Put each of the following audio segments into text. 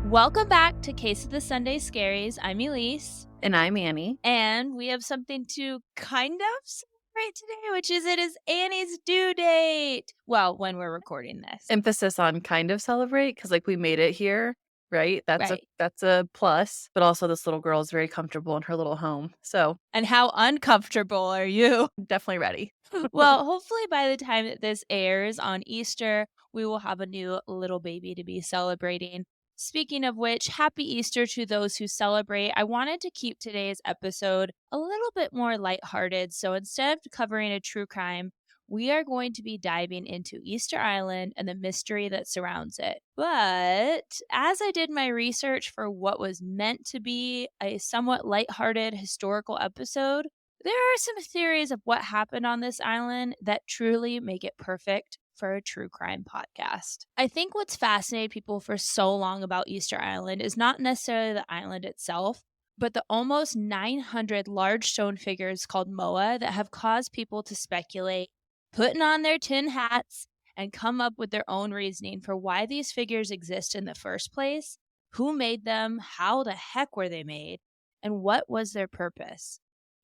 Welcome back to Case of the Sunday Scaries. I'm Elyse. And I'm Annie. And we have something to kind of celebrate today, which is it is Annie's due date. Well, when we're recording this. Emphasis on kind of celebrate because we made it here, right? Right. That's a plus. But also this little girl is very comfortable in her little home. So And how uncomfortable are you? definitely ready. Well, hopefully by the time that this airs on Easter, we will have a new little baby to be celebrating. Speaking of which, happy Easter to those who celebrate. I wanted to keep today's episode a little bit more lighthearted. So instead of covering a true crime, we are going to be diving into Easter Island and the mystery that surrounds it. But as I did my research for what was meant to be a somewhat lighthearted historical episode, there are some theories of what happened on this island that truly make it perfect for a true crime podcast. I think what's fascinated people for so long about Easter Island is not necessarily the island itself, but the almost 900 large stone figures called Moai that have caused people to speculate, putting on their tin hats, and come up with their own reasoning for why these figures exist in the first place, who made them, how the heck were they made, and what was their purpose.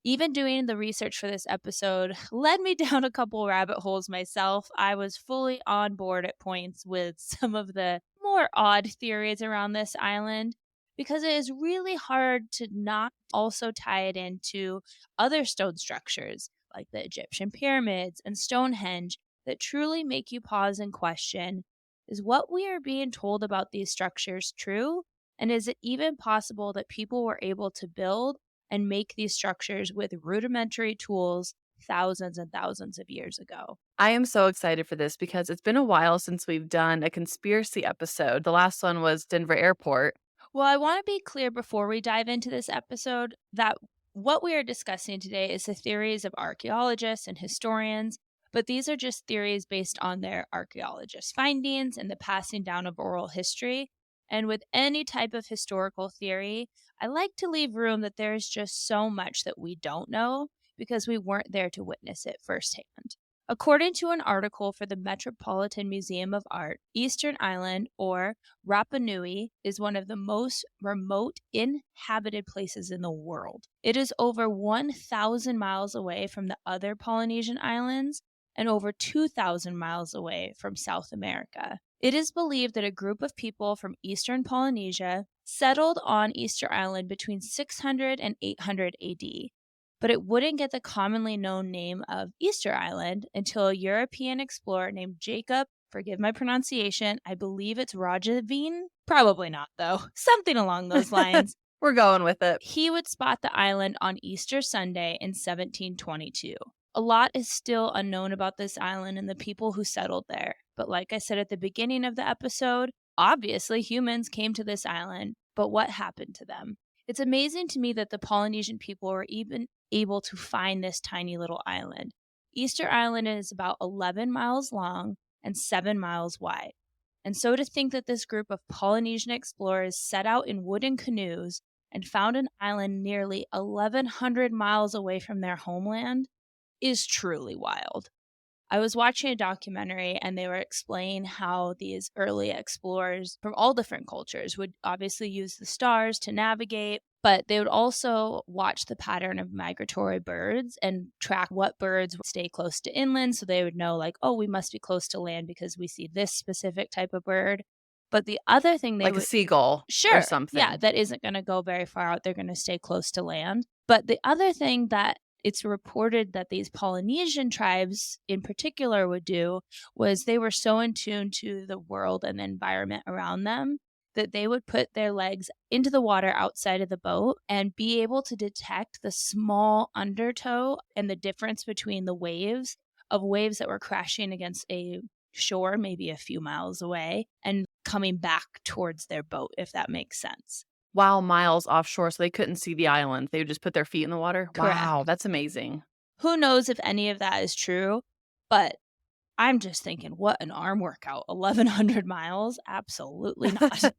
Even doing the research for this episode led me down a couple rabbit holes myself. I was fully on board at points with some of the more odd theories around this island because it is really hard to not also tie it into other stone structures like the Egyptian pyramids and Stonehenge that truly make you pause and question, is what we are being told about these structures true? And is it even possible that people were able to build and make these structures with rudimentary tools thousands and thousands of years ago? I am so excited for this because it's been a while since we've done a conspiracy episode. The last one was Denver Airport. Well, I want to be clear before we dive into this episode that what we are discussing today is the theories of archaeologists and historians, but these are just theories based on their archaeologist findings and the passing down of oral history. And with any type of historical theory, I like to leave room that there is just so much that we don't know because we weren't there to witness it firsthand. According to an article for the Metropolitan Museum of Art, Eastern Island, or Rapa Nui, is one of the most remote inhabited places in the world. It is over 1,000 miles away from the other Polynesian islands and over 2,000 miles away from South America. It is believed that a group of people from eastern Polynesia settled on Easter Island between 600 and 800 AD, but it wouldn't get the commonly known name of Easter Island until a European explorer named Jacob, forgive my pronunciation, I believe it's Rajavine? Probably not, though. Something along those lines. We're going with it. He would spot the island on Easter Sunday in 1722. A lot is still unknown about this island and the people who settled there. But like I said at the beginning of the episode, obviously humans came to this island, but what happened to them? It's amazing to me that the Polynesian people were even able to find this tiny little island. Easter Island is about 11 miles long and 7 miles wide. And so to think that this group of Polynesian explorers set out in wooden canoes and found an island nearly 1,100 miles away from their homeland is truly wild. I was watching a documentary and they were explaining how these early explorers from all different cultures would obviously use the stars to navigate, but they would also watch the pattern of migratory birds and track what birds would stay close to inland. So they would know, like, oh, we must be close to land because we see this specific type of bird. But the other thing they like would... a seagull Sure. or something. Yeah, that isn't going to go very far out. They're going to stay close to land. But the other thing that it's reported that these Polynesian tribes in particular would do was they were so in tune to the world and the environment around them that they would put their legs into the water outside of the boat and be able to detect the small undertow and the difference between the waves that were crashing against a shore maybe a few miles away and coming back towards their boat, if that makes sense. Wow, miles offshore, so they couldn't see the island. They would just put their feet in the water? Correct. Wow, that's amazing. Who knows if any of that is true, but I'm just thinking, what an arm workout. 1,100 miles? Absolutely not.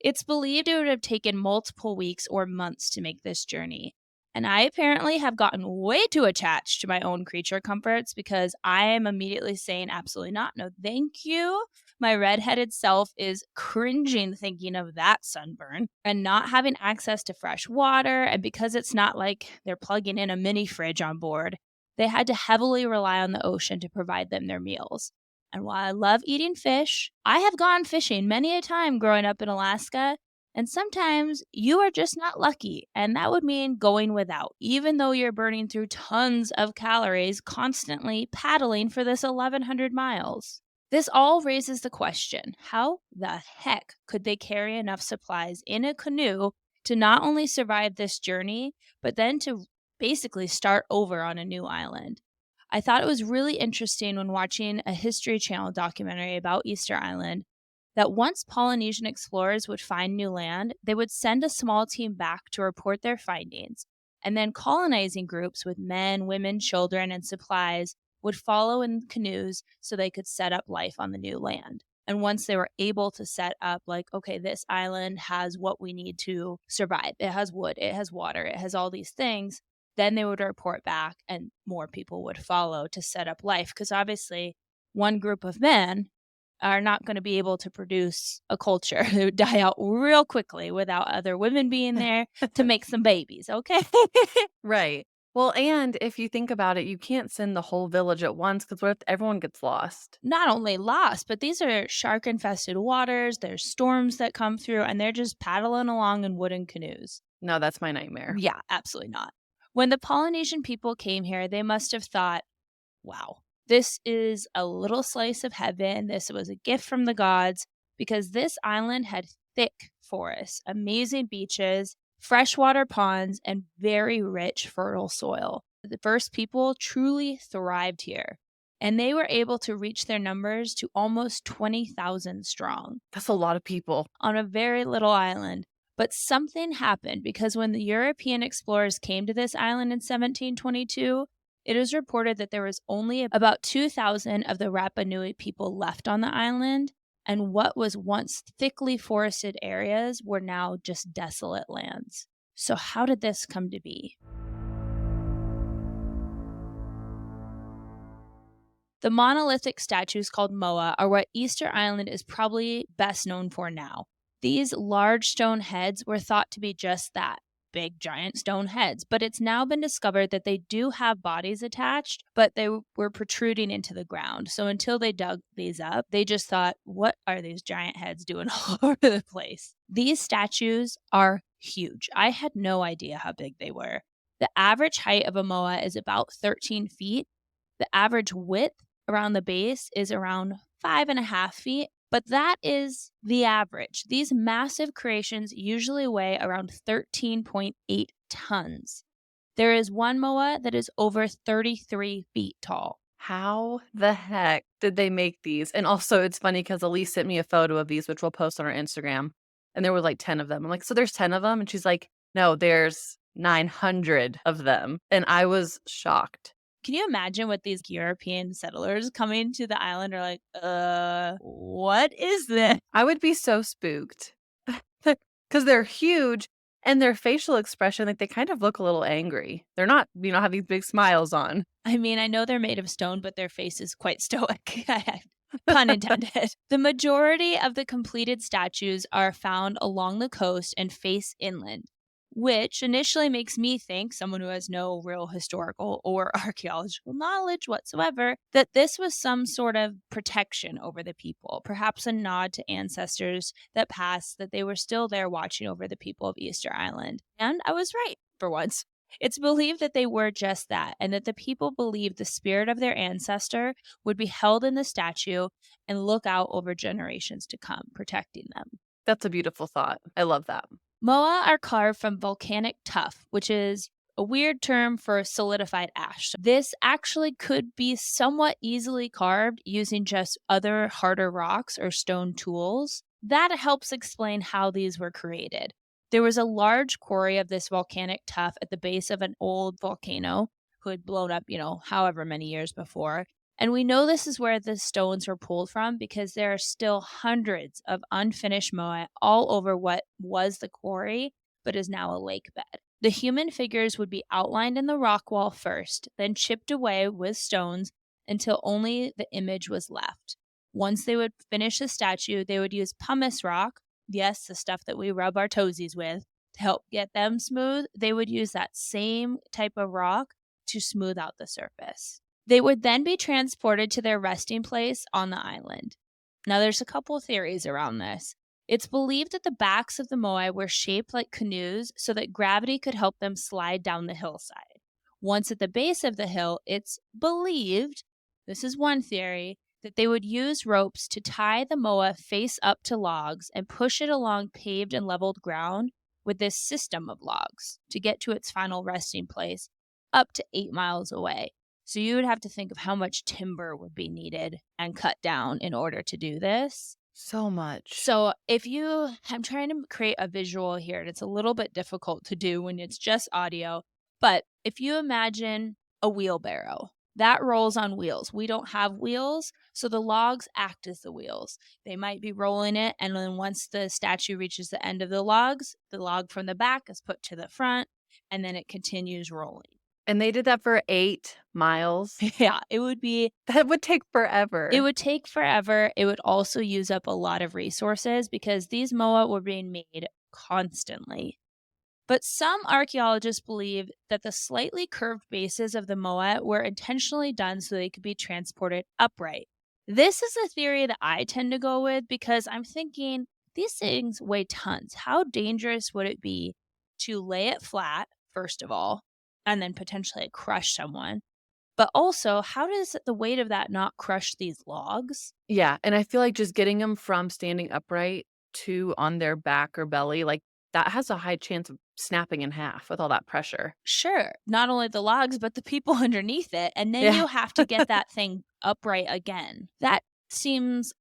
It's believed it would have taken multiple weeks or months to make this journey. And I apparently have gotten way too attached to my own creature comforts because I am immediately saying, absolutely not. No, thank you. My redheaded self is cringing thinking of that sunburn and not having access to fresh water. And because it's not like they're plugging in a mini fridge on board, they had to heavily rely on the ocean to provide them their meals. And while I love eating fish, I have gone fishing many a time growing up in Alaska. And sometimes you are just not lucky, and that would mean going without, even though you're burning through tons of calories constantly paddling for this 1,100 miles. This all raises the question, how the heck could they carry enough supplies in a canoe to not only survive this journey, but then to basically start over on a new island? I thought it was really interesting when watching a History Channel documentary about Easter Island that once Polynesian explorers would find new land, they would send a small team back to report their findings. And then colonizing groups with men, women, children, and supplies would follow in canoes so they could set up life on the new land. And once they were able to set up, like, okay, this island has what we need to survive. It has wood, it has water, it has all these things. Then they would report back and more people would follow to set up life. Because obviously, one group of men are not going to be able to produce a culture. It would die out real quickly without other women being there to make some babies, okay? Right. Well, and if you think about it, you can't send the whole village at once because what if everyone gets lost? Not only lost, but these are shark infested waters. There's storms that come through, and they're just paddling along in wooden canoes. No, that's my nightmare. Yeah, absolutely not. When the Polynesian people came here, they must have thought, wow, this is a little slice of heaven. This was a gift from the gods because this island had thick forests, amazing beaches, freshwater ponds, and very rich, fertile soil. The first people truly thrived here, and they were able to reach their numbers to almost 20,000 strong That's a lot of people. on a very little island. But something happened because when the European explorers came to this island in 1722, it is reported that there was only about 2,000 of the Rapa Nui people left on the island, and what was once thickly forested areas were now just desolate lands. So, how did this come to be? The monolithic statues called Moa are what Easter Island is probably best known for now. These large stone heads were thought to be just that, big giant stone heads, but it's now been discovered that they do have bodies attached, but they were protruding into the ground. So until they dug these up, they just thought, what are these giant heads doing all over the place? These statues are huge. I had no idea how big they were. The average height of a moa is about 13 feet. The average width around the base is around 5.5 feet, but that is the average. These massive creations usually weigh around 13.8 tons. There is one moa that is over 33 feet tall. How the heck did they make these? And also, it's funny because Elise sent me a photo of these, which we'll post on our Instagram. And there were like 10 of them. I'm like, so there's 10 of them? And she's like, no, there's 900 of them. And I was shocked. Can you imagine what these European settlers coming to the island are like, what is this? I would be so spooked because they're huge and their facial expression, like they kind of look a little angry. They're not, have these big smiles on. I mean, I know they're made of stone, but their face is quite stoic. Pun intended. The majority of the completed statues are found along the coast and face inland, which initially makes me think, someone who has no real historical or archaeological knowledge whatsoever, that this was some sort of protection over the people, perhaps a nod to ancestors that passed, that they were still there watching over the people of Easter Island. And I was right, for once. It's believed that they were just that, and that the people believed the spirit of their ancestor would be held in the statue and look out over generations to come, protecting them. That's a beautiful thought. I love that. Moa are carved from volcanic tuff, which is a weird term for solidified ash. This actually could be somewhat easily carved using just other harder rocks or stone tools. That helps explain how these were created. There was a large quarry of this volcanic tuff at the base of an old volcano who had blown up, however many years before. And we know this is where the stones were pulled from because there are still hundreds of unfinished moai all over what was the quarry, but is now a lake bed. The human figures would be outlined in the rock wall first, then chipped away with stones until only the image was left. Once they would finish the statue, they would use pumice rock, yes, the stuff that we rub our toesies with, to help get them smooth. They would use that same type of rock to smooth out the surface. They would then be transported to their resting place on the island. Now, there's a couple theories around this. It's believed that the backs of the Moai were shaped like canoes so that gravity could help them slide down the hillside. Once at the base of the hill, it's believed, this is one theory, that they would use ropes to tie the moa face up to logs and push it along paved and leveled ground with this system of logs to get to its final resting place up to 8 miles away. So you would have to think of how much timber would be needed and cut down in order to do this. So much. So I'm trying to create a visual here, and it's a little bit difficult to do when it's just audio, but if you imagine a wheelbarrow, that rolls on wheels. We don't have wheels, so the logs act as the wheels. They might be rolling it, and then once the statue reaches the end of the logs, the log from the back is put to the front, and then it continues rolling. And they did that for 8 miles? Yeah, it would be That would take forever. It would take forever. It would also use up a lot of resources because these moa were being made constantly. But some archaeologists believe that the slightly curved bases of the moa were intentionally done so they could be transported upright. This is a theory that I tend to go with because I'm thinking these things weigh tons. How dangerous would it be to lay it flat, first of all, and then potentially crush someone? But also, how does the weight of that not crush these logs? Yeah, and I feel like just getting them from standing upright to on their back or belly, like, that has a high chance of snapping in half with all that pressure. Sure, not only the logs, but the people underneath it, and then Yeah. you have to get that thing upright again. That seems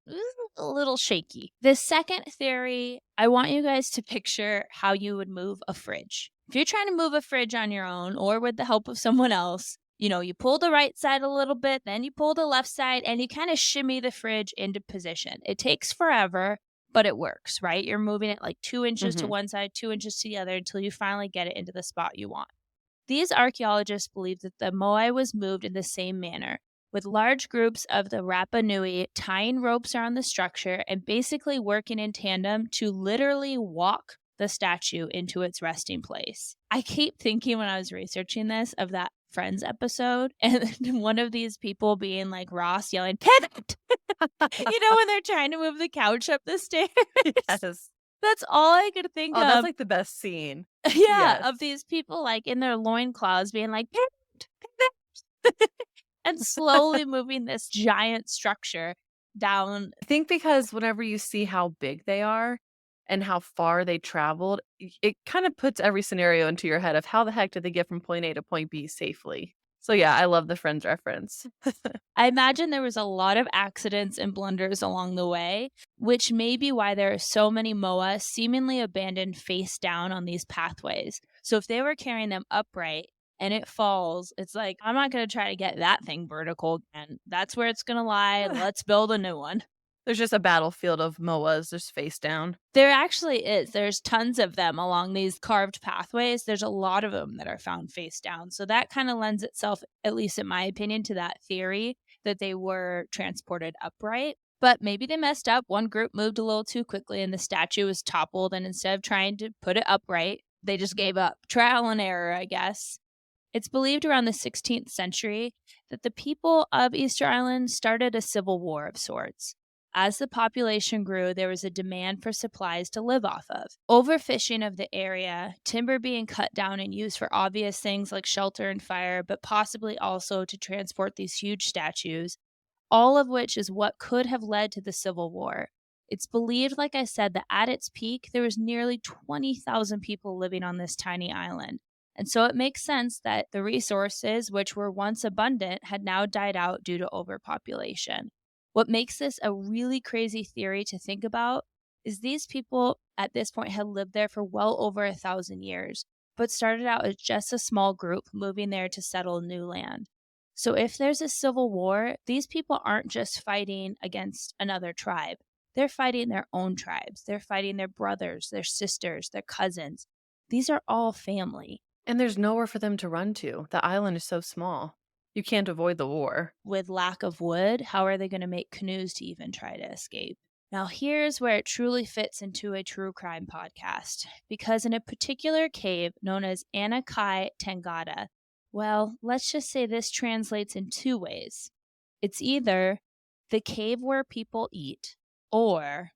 a little shaky. The second theory, I want you guys to picture how you would move a fridge. If you're trying to move a fridge on your own or with the help of someone else, you pull the right side a little bit, then you pull the left side, and you kind of shimmy the fridge into position. It takes forever, but it works, right? You're moving it like 2 inches to Mhm. one side, 2 inches to the other until you finally get it into the spot you want. These archaeologists believe that the Moai was moved in the same manner, with large groups of the Rapa Nui tying ropes around the structure and basically working in tandem to literally walk the statue into its resting place. I keep thinking when I was researching this of that Friends episode and one of these people being like Ross yelling, "Pivot!" When they're trying to move the couch up the stairs. Yes. That's all I could think Oh, that's, of. like, the best scene. Yeah, Yes. of these people like in their loincloths being like, "Pivot! Pivot!" and slowly moving this giant structure down. I think because whenever you see how big they are and how far they traveled, it kind of puts every scenario into your head of how the heck did they get from point A to point B safely? So, yeah, I love the Friends reference. I imagine there was a lot of accidents and blunders along the way, which may be why there are so many moa seemingly abandoned face down on these pathways. So if they were carrying them upright and it falls, it's like, I'm not going to try to get that thing vertical again. That's where it's going to lie. Let's build a new one. There's just a battlefield of Moas just face down. There actually is. There's tons of them along these carved pathways. There's a lot of them that are found face down. So that kind of lends itself, at least in my opinion, to that theory that they were transported upright. But maybe they messed up. One group moved a little too quickly and the statue was toppled. And instead of trying to put it upright, they just gave up. Trial and error, I guess. It's believed around the 16th century that the people of Easter Island started a civil war of sorts. As the population grew, there was a demand for supplies to live off of. Overfishing of the area, timber being cut down and used for obvious things like shelter and fire, but possibly also to transport these huge statues, all of which is what could have led to the Civil War. It's believed, like I said, that at its peak, there was nearly 20,000 people living on this tiny island. And so it makes sense that the resources, which were once abundant, had now died out due to overpopulation. What makes this a really crazy theory to think about is these people at this point had lived there for well over 1,000 years, but started out as just a small group moving there to settle new land. So if there's a civil war, these people aren't just fighting against another tribe. They're fighting their own tribes. They're fighting their brothers, their sisters, their cousins. These are all family. And there's nowhere for them to run to. The island is so small. You can't avoid the war. With lack of wood, how are they going to make canoes to even try to escape? Now, here's where it truly fits into a true crime podcast, because in a particular cave known as Anakai Tangata, well, let's just say this translates in two ways. It's either the cave where people eat or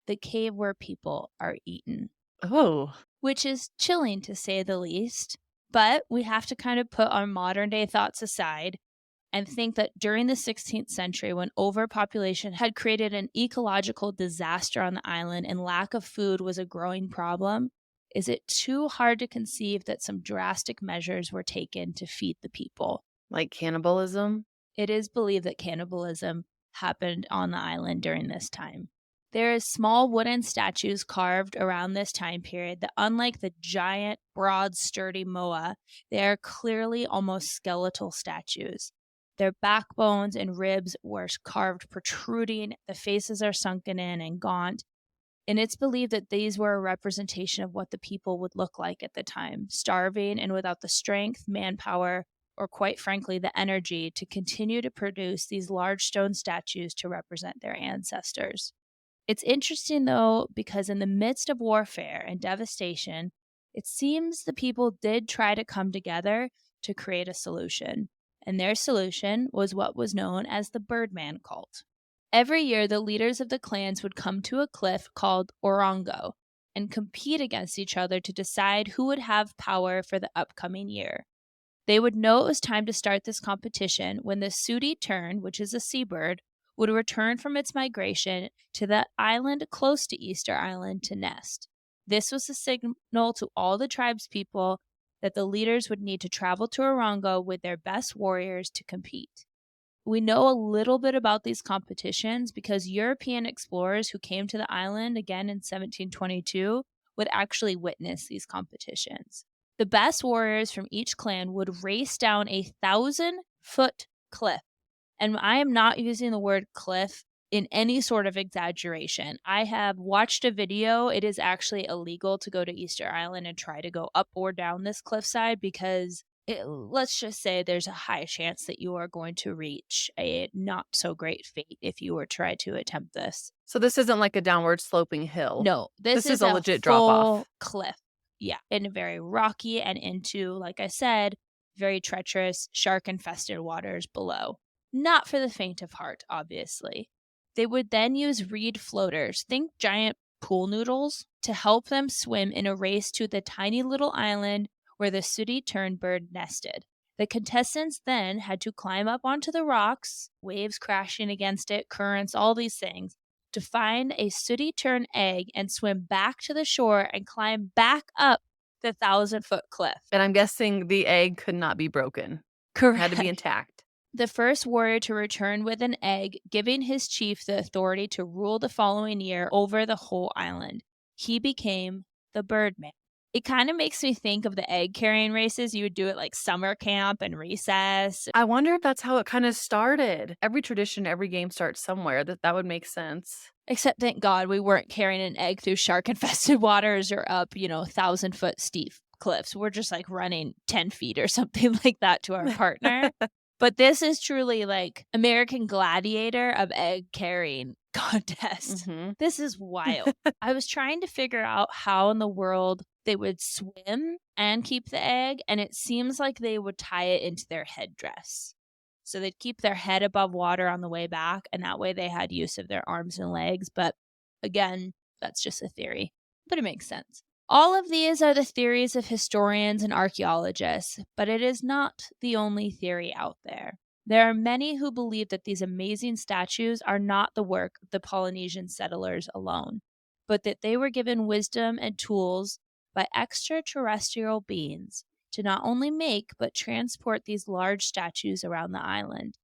the cave where people are eaten, Oh, which is chilling to say the least. But we have to kind of put our modern day thoughts aside and think that during the 16th century, when overpopulation had created an ecological disaster on the island and lack of food was a growing problem, is it too hard to conceive that some drastic measures were taken to feed the people? like cannibalism? It is believed that cannibalism happened on the island during this time. There is small wooden statues carved around this time period that, unlike the giant, broad, sturdy moa, they are clearly almost skeletal statues. Their backbones and ribs were carved protruding, the faces are sunken in and gaunt, and it's believed that these were a representation of what the people would look like at the time, starving and without the strength, manpower, or quite frankly, the energy to continue to produce these large stone statues to represent their ancestors. It's interesting, though, because in the midst of warfare and devastation, it seems the people did try to come together to create a solution. And their solution was what was known as the Birdman cult. Every year, the leaders of the clans would come to a cliff called Orongo and compete against each other to decide who would have power for the upcoming year. They would know it was time to start this competition when the sooty tern, which is a seabird, would return from its migration to the island close to Easter Island to nest. This was a signal to all the tribespeople that the leaders would need to travel to Orongo with their best warriors to compete. We know a little bit about these competitions because European explorers who came to the island again in 1722 would actually witness these competitions. The best warriors from each clan would race down a 1,000-foot cliff. And I am not using the word cliff in any sort of exaggeration. I have watched a video. It is actually illegal to go to Easter Island and try to go up or down this cliffside because let's just say there's a high chance that you are going to reach a not so great fate if you were to try to attempt this. So this isn't like a downward sloping hill. No, this is is a a legit drop off. cliff. Yeah, and very rocky and into, like I said, very treacherous, shark-infested waters below. Not for the faint of heart, obviously. They would then use reed floaters, think giant pool noodles, to help them swim in a race to the tiny little island where the sooty tern bird nested. The contestants then had to climb up onto the rocks, waves crashing against it, currents, all these things, to find a sooty tern egg and swim back to the shore and climb back up the 1,000-foot cliff. And I'm guessing the egg could not be broken. Correct. It had to be intact. The first warrior to return with an egg, giving his chief the authority to rule the following year over the whole island. He became the Birdman. It kind of makes me think of the egg carrying races you would do at like summer camp and recess. I wonder if that's how it kind of started. Every tradition, every game starts somewhere. That would make sense. Except, thank God, we weren't carrying an egg through shark-infested waters or up, 1,000-foot steep cliffs. We're just like running 10 feet or something like that to our partner. But this is truly like American Gladiator of egg carrying contest. Mm-hmm. This is wild. I was trying to figure out how in the world they would swim and keep the egg, and it seems like they would tie it into their headdress. So they'd keep their head above water on the way back, and that way they had use of their arms and legs. But again, that's just a theory, but it makes sense. All of these are the theories of historians and archaeologists, but it is not the only theory out there. There are many who believe that these amazing statues are not the work of the Polynesian settlers alone, but that they were given wisdom and tools by extraterrestrial beings to not only make but transport these large statues around the island.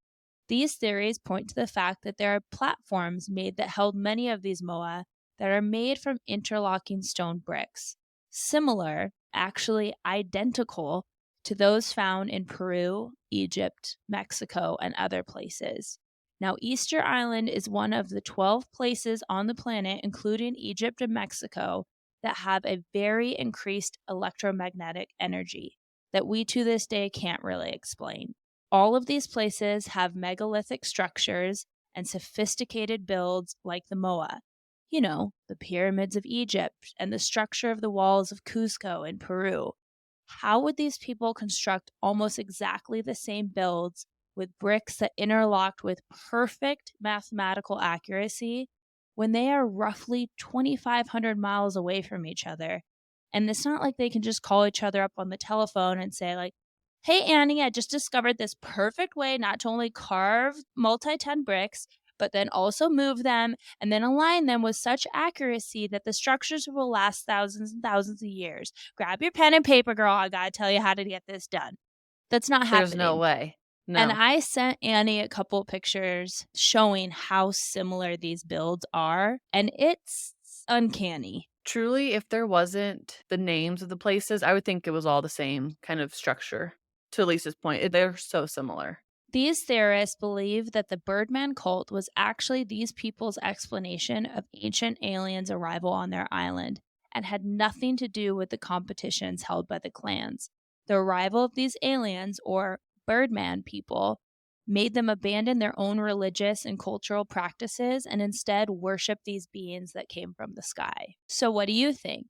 These theories point to the fact that there are platforms made that held many of these moa that are made from interlocking stone bricks, similar, actually identical, to those found in Peru, Egypt, Mexico, and other places. Now, Easter Island is one of the 12 places on the planet, including Egypt and Mexico, that have a very increased electromagnetic energy. that we to this day can't really explain. All of these places have megalithic structures and sophisticated builds like the Moa. You know, the pyramids of Egypt and the structure of the walls of Cuzco in Peru. How would these people construct almost exactly the same builds with bricks that interlocked with perfect mathematical accuracy when they are roughly 2,500 miles away from each other? And it's not like they can just call each other up on the telephone and say, like, "Hey, Annie, I just discovered this perfect way not to only carve multi-ton bricks, but then also move them and then align them with such accuracy that the structures will last thousands and thousands of years. Grab your pen and paper, girl. I gotta tell you how to get this done." That's not There's no happening. way. And No. I sent Annie a couple pictures showing how similar these builds are, and it's uncanny. Truly, if there wasn't the names of the places, I would think it was all the same kind of structure. To Elise's point, they're so similar. These theorists believe that the Birdman cult was actually these people's explanation of ancient aliens' arrival on their island and had nothing to do with the competitions held by the clans. The arrival of these aliens, or Birdman people, made them abandon their own religious and cultural practices and instead worship these beings that came from the sky. So, what do you think?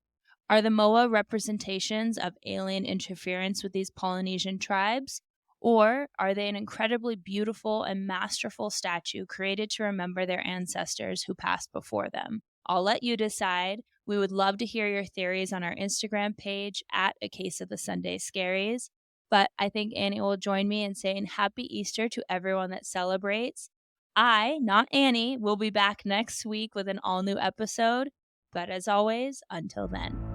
Are the Moa representations of alien interference with these Polynesian tribes? Or are they an incredibly beautiful and masterful statue created to remember their ancestors who passed before them? I'll let you decide. We would love to hear your theories on our Instagram page at A Case of the Sunday Scaries. But I think Annie will join me in saying Happy Easter to everyone that celebrates. I, not Annie, will be back next week with an all new episode. But as always, until then.